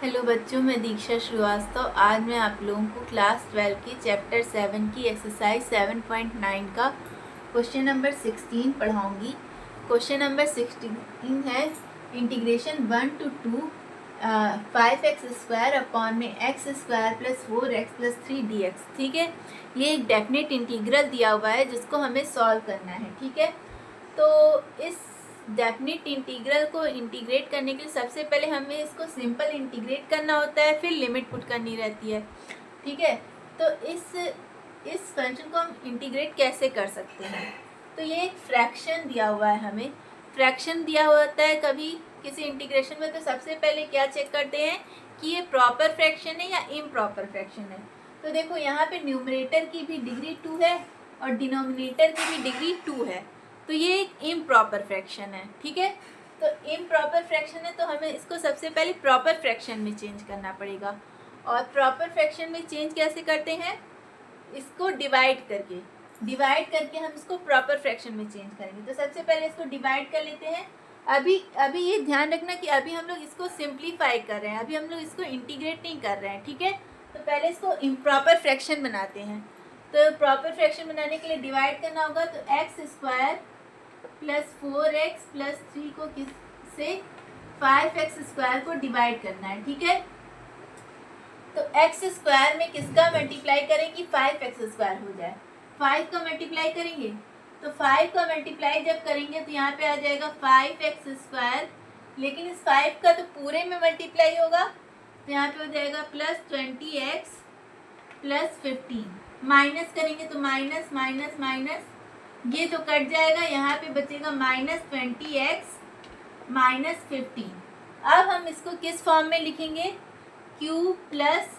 Hello बच्चों, मैं दीक्षा श्रीवास्तव। आज मैं आप लोगों को क्लास 12 की चैप्टर 7 की एक्सरसाइज 7.9 का क्वेश्चन नंबर 16 पढ़ाऊंगी। क्वेश्चन नंबर 16 है इंटीग्रेशन 1 to 2 5x² अपॉन में x² plus 4x plus 3 dx। ठीक है, ये एक डेफिनेट इंटीग्रल दिया हुआ है जिसको हमें सॉल्व करना है। ठीक है, तो इस डेफिनेट इंटीग्रल को इंटीग्रेट करने के लिए सबसे पहले हमें इसको सिंपल इंटीग्रेट करना होता है, फिर लिमिट पुट करनी रहती है। ठीक है, तो इस फंक्शन को हम इंटीग्रेट कैसे कर सकते हैं। तो ये एक फ्रैक्शन दिया हुआ है, हमें फ्रैक्शन दिया होता है कभी किसी इंटीग्रेशन में। तो सबसे पहले क्या चेक करते हैं कि ये प्रॉपर फ्रैक्शन है या इम्प्रॉपर फ्रैक्शन है। तो देखो यहाँ पे न्यूमरेटर की भी डिग्री 2 है और डिनोमिनेटर की भी डिग्री 2 है, तो ये एक इम्प्रॉपर फ्रैक्शन है। ठीक है, तो इम्प्रॉपर फ्रैक्शन है तो हमें इसको सबसे पहले प्रॉपर फ्रैक्शन में चेंज करना पड़ेगा। और प्रॉपर फ्रैक्शन में चेंज कैसे करते हैं, इसको डिवाइड करके हम इसको प्रॉपर फ्रैक्शन में चेंज करेंगे। तो सबसे पहले इसको डिवाइड कर लेते हैं। अभी ये ध्यान रखना कि अभी हम लोग इसको सिंप्लीफाई कर रहे हैं, अभी हम लोग इसको इंटीग्रेट नहीं कर रहे हैं। ठीक है, तो पहले इसको इम्प्रॉपर फ्रैक्शन बनाते हैं। तो प्रॉपर फ्रैक्शन बनाने के लिए डिवाइड करना होगा, तो x² प्लस 4x प्लस 3 को किससे 5x² को डिवाइड करना है। ठीक है, तो x² में किसका मल्टीप्लाई करें कि 5x² हो जाए। 5 का मल्टीप्लाई करेंगे, तो 5 का मल्टीप्लाई जब करेंगे तो यहाँ पे आ जाएगा 5x², लेकिन इस 5 का तो पूरे में मल्टीप्लाई होगा, तो यहाँ पे हो जाएगा प्लस 20x प्लस 15। माइनस करेंगे तो माइनस माइनस माइनस, ये तो कट जाएगा, यहाँ पे बचेगा माइनस 20x माइनस 15। अब हम इसको किस फॉर्म में लिखेंगे, q plus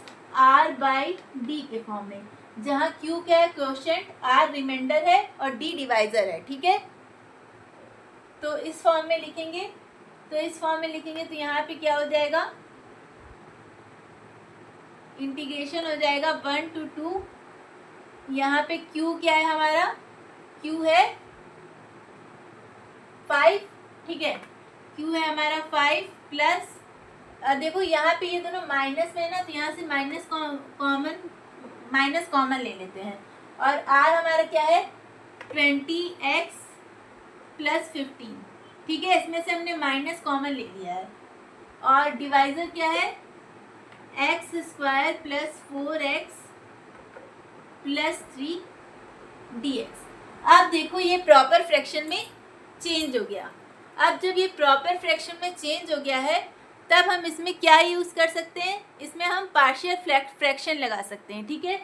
r by D के फॉर्म में, जहाँ q क्या है, क्वोशेंट, r रिमाइंडर है और d डिवाइजर है। ठीक है, तो इस फॉर्म में लिखेंगे, तो यहाँ पे क्या हो जाएगा, इंटीग्रेशन हो जाएगा 1 to 2। यहाँ पे q क्या है हमारा, q है 5। ठीक है, q है हमारा 5 प्लस देखो यहाँ पे ये दोनों माइनस में है ना, तो यहाँ से माइनस कॉमन ले लेते हैं। और r हमारा क्या है 20x प्लस 15। ठीक है, इसमें से हमने माइनस कॉमन ले लिया है। और डिवाइजर क्या है x² plus 4x plus 3 dx। अब देखो ये प्रॉपर फ्रैक्शन में चेंज हो गया। अब जब ये प्रॉपर फ्रैक्शन में चेंज हो गया है, तब हम इसमें क्या यूज़ कर सकते हैं, इसमें हम पार्शियल फ्रैक्शन लगा सकते हैं। ठीक है,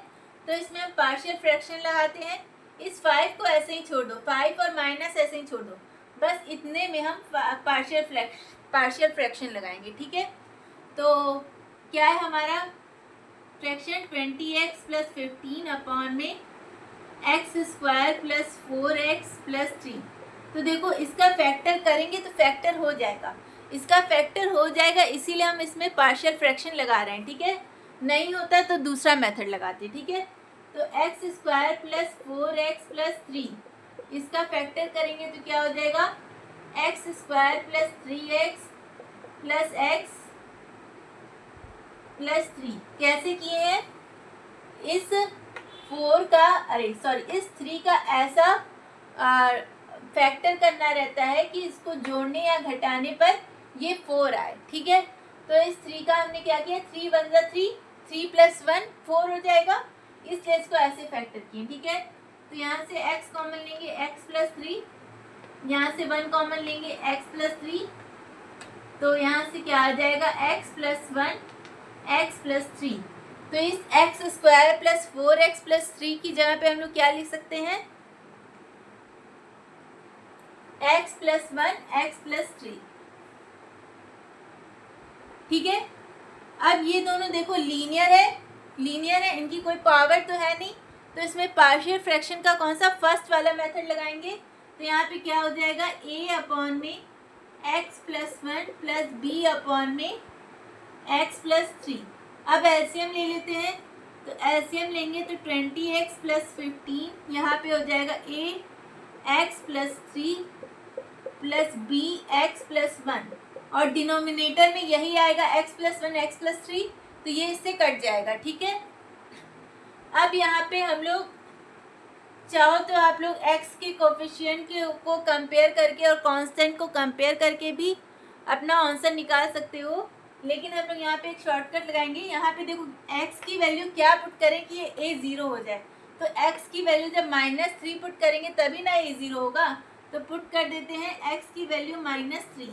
तो इसमें हम पार्शियल फ्रैक्शन लगाते हैं। इस 5 को ऐसे ही छोड़ दो, 5 और माइनस ऐसे ही छोड़ दो, बस इतने में हम पार्शियल फ्रैक्शन लगाएंगे। ठीक है, तो क्या है हमारा फ्रैक्शन 20x प्लस 15 अपॉन में x² प्लस 4x प्लस 3। तो देखो इसका फैक्टर करेंगे तो फैक्टर हो जाएगा, इसका फैक्टर हो जाएगा, इसीलिए हम इसमें पार्शियल फ्रैक्शन लगा रहे हैं। ठीक है, नहीं होता तो दूसरा मेथड लगाते हैं। ठीक है, तो x² प्लस 4x प्लस 3, इसका फैक्टर करेंगे तो क्या हो जाएगा, x² plus 3x plus x plus 3। कैसे किए हैं, इस 3 का ऐसा फैक्टर करना रहता है कि इसको जोड़ने या घटाने पर ये 4 आए। ठीक है, तो इस 3 का हमने क्या किया, 3 1 जा 3, 3 प्लस 1 4 हो जाएगा, इसलिए इसको ऐसे फैक्टर किए। ठीक है, तो यहाँ से x कॉमन लेंगे x प्लस 3, यहाँ से 1 कॉमन लेंगे x प्लस 3, तो यहाँ से क्या आ जाएगा x प्लस 1 x प्लस 3। तो इस x² प्लस 4x प्लस 3 की जगह पे हम लोग क्या लिख सकते हैं, x प्लस 1 x प्लस 3। ठीक है, अब ये दोनों देखो लीनियर है, इनकी कोई पावर तो है नहीं, तो इसमें पार्शियल फ्रैक्शन का कौन सा फर्स्ट वाला मेथड लगाएंगे, तो यहाँ पे क्या हो जाएगा a अपॉन में x plus 1 plus b upon में x प्लस 3। अब एलसीएम ले लेते हैं, तो एलसीएम लेंगे तो 20x प्लस 15, यहाँ पे हो जाएगा a x plus 3 plus b x plus 1। और डिनोमिनेटर में यही आएगा x+1 x+3, तो ये इससे कट जाएगा। ठीक है, अब यहाँ पे हम लोग चाहो तो आप लोग x के कोफिशिएंट को कंपेयर करके और कांस्टेंट को कंपेयर करके भी अपना आंसर निकाल सकते हो, लेकिन हम लोग यहाँ पे एक शॉर्टकट लगाएंगे। यहाँ पे देखो x की वैल्यू क्या पुट करें कि ये a 0 हो जाए, तो x की वैल्यू जब -3 पुट करेंगे तभी ना a 0 होगा, तो पुट कर देते हैं x की वैल्यू -3।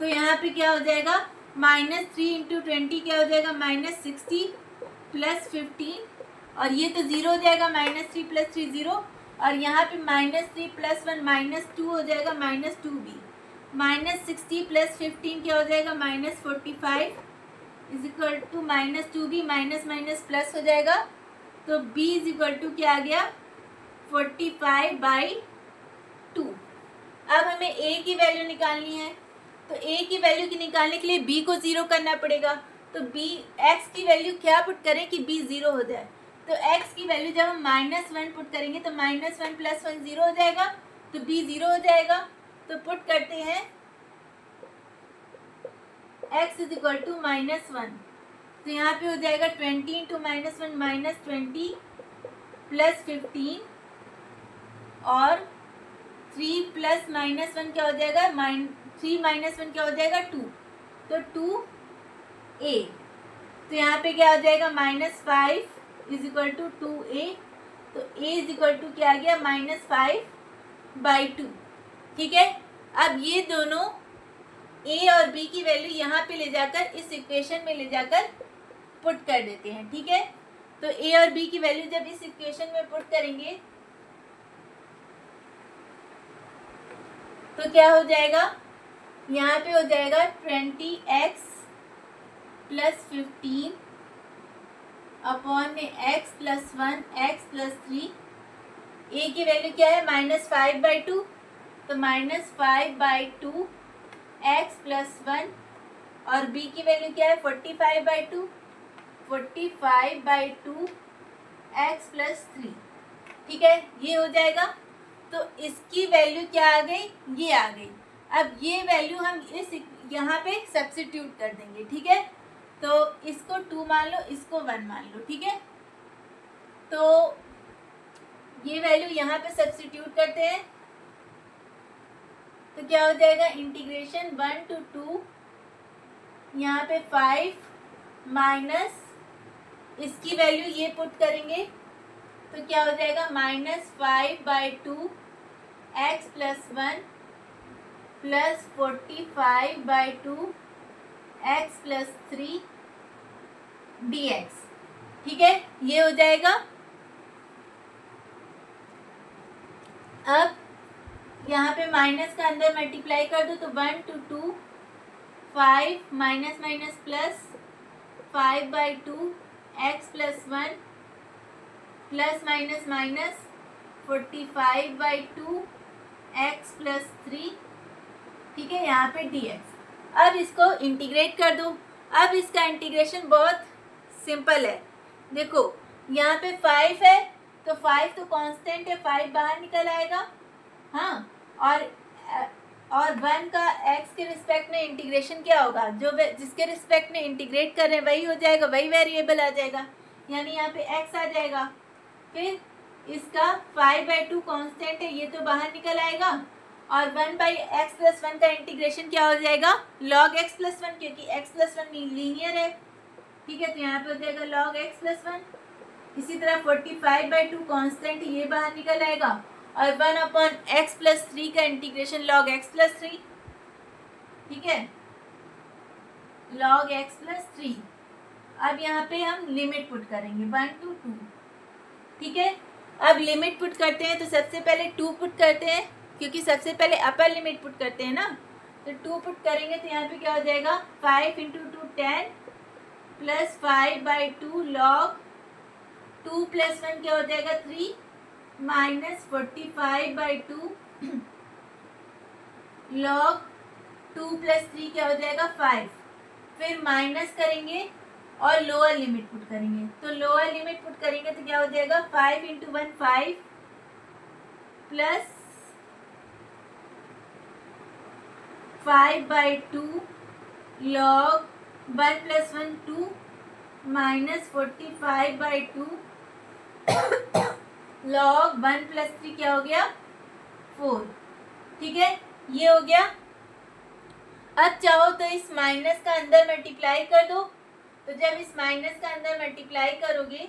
तो यहाँ पे क्या हो जाएगा, -3 × 20 क्या हो जाएगा, -60 + 15, और ये तो 0 हो जाएगा, -3 + 3 0, और यहाँ पे -3 + 1 -2 हो जाएगा, -2b, -60 + 15 क्या हो जाएगा, -45 = -2b, माइनस प्लस हो जाएगा, तो b = क्या आ गया, 45/2। अब हमें a की वैल्यू निकालनी है, तो a की वैल्यू की निकालने के लिए b को 0 करना पड़ेगा, तो b x की वैल्यू क्या पुट करें कि b 0 हो जाए, तो x की वैल्यू जब हम -1 पुट करेंगे तो -1 + 1 0 हो जाएगा, तो b 0 हो जाएगा, तो पुट करते हैं x = -1, तो यहाँ पे हो जाएगा 20 × -1 -20 + 15, और 3 + -1 क्या हो जाएगा, 3 - 1 क्या हो जाएगा, 2, तो 2a, तो यहाँ पे क्या हो जाएगा, -5 = 2a, तो a = क्या आ गया, -5/2। ठीक है, अब ये दोनों a और b की वैल्यू यहाँ पे ले जाकर इस इक्वेशन में ले जाकर पुट कर देते हैं। ठीक है, तो a और b की वैल्यू जब इस इक्वेशन में पुट करेंगे तो क्या हो जाएगा, यहाँ पे हो जाएगा 20x + 15 अपॉन में x + 1 x + 3, a की वैल्यू क्या है, -5/2, तो -5/2 x + 1, और b की वैल्यू क्या है, 45/2, 45/2 x + 3। ठीक है, ये हो जाएगा, तो इसकी वैल्यू क्या आ गई, ये आ गई। अब ये वैल्यू हम इस यहाँ पे सब्स्टिट्यूट कर देंगे। ठीक है, तो इसको 2 मान लो, इसको 1 मान लो। ठीक है, तो ये वैल्यू यहाँ पे सब्स्टिट्यूट करते हैं, तो क्या हो जाएगा, इंटीग्रेशन 1 to 2, यहाँ पे 5 माइनस इसकी वैल्यू ये पुट करेंगे, तो क्या हो जाएगा, -5/2 x + 1 + 45/2 x + 3 dx। ठीक है, ये हो जाएगा। अब यहाँ पे माइनस का अंदर मल्टीप्लाई कर दो, तो 1 to 2 5 minus plus 5/2 x + 1 plus minus 45/2 x + 3। ठीक है, यहाँ पे dx। अब इसको इंटीग्रेट कर दो। अब इसका इंटीग्रेशन बहुत सिंपल है। देखो यहाँ पे 5 है, तो 5 तो कांस्टेंट है, 5 बाहर निकल आएगा। हाँ, और 1 का x के रिस्पेक्ट में इंटीग्रेशन क्या होगा, जो जिसके रिस्पेक्ट में इंटीग्रेट कर रहे हैं वही हो जाएगा, वही वेरिएबल आ जाएगा, यानी यहाँ पे x आ जाएगा। फिर इसका 5/2 कांस्टेंट है, ये तो बाहर निकल आएगा, और 1/x + 1 का इंटीग्रेशन क्या हो जाएगा, log x + 1, क्योंकि x + 1 लीनियर है। ठीक है, तो यहाँ पे हो जाएगा log x + 1। इसी तरह 45/2 कांस्टेंट, ये बाहर निकल आएगा, और 1/x + 3 का इंटीग्रेशन log x + 3। ठीक है, log x + 3। अब यहाँ पे हम लिमिट पुट करेंगे 1 to 2। ठीक है, अब लिमिट पुट करते हैं, तो सबसे पहले 2 पुट करते हैं, क्योंकि सबसे पहले अपर लिमिट पुट करते हैं ना, तो 2 पुट करेंगे, तो यहाँ पे क्या हो जाएगा, 5 × 2 10 + 5/2 log 2 + 1 क्या हो जाएगा, 3 माइनस 45/2 log 2 + 3 क्या हो जाएगा, 5। फिर माइनस करेंगे और लोअर लिमिट पुट करेंगे, तो लोअर लिमिट पुट करेंगे तो क्या हो जाएगा, 5 × 1 5 प्लस 5/2 log 1 + 1 2 माइनस 45/2 log 1 + 3 क्या हो गया 4। ठीक है, ये हो गया। अब चाहो तो इस माइनस का अंदर मल्टीप्लाई कर दो। तो जब इस माइनस का अंदर मल्टीप्लाई करोगे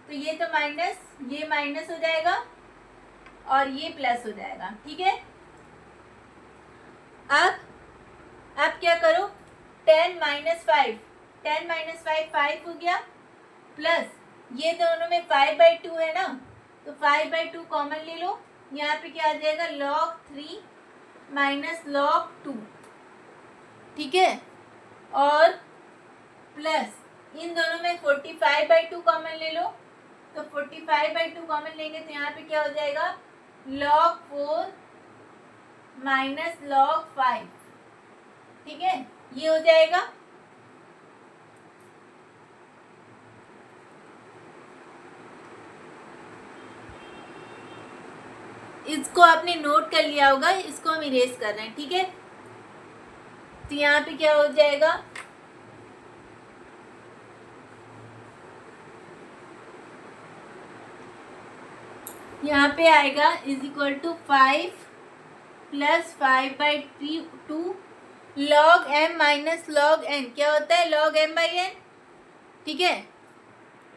तो ये तो माइनस, ये माइनस हो जाएगा और ये प्लस हो जाएगा। ठीक है, अब क्या करो, 10 - 5, 10 - 5 5 हो गया, प्लस ये दोनों में 5/2 है ना, तो 5/2 कॉमन ले लो। यहाँ पे क्या आ जाएगा log 3 माइनस log 2। ठीक है, और प्लस इन दोनों में 45/2 कॉमन ले लो। तो 45/2 कॉमन लेंगे तो यहाँ पे क्या हो जाएगा log 4 माइनस log 5। ठीक है, ये हो जाएगा। इसको आपने नोट कर लिया होगा, इसको हम इरेज कर रहे हैं। ठीक है, तो यहाँ पे क्या हो जाएगा, यहाँ पे आएगा = 5 + 5/2 log m minus log n क्या होता है log m/n। ठीक है,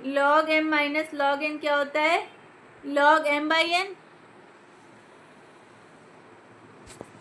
log m minus log n क्या होता है log m/n।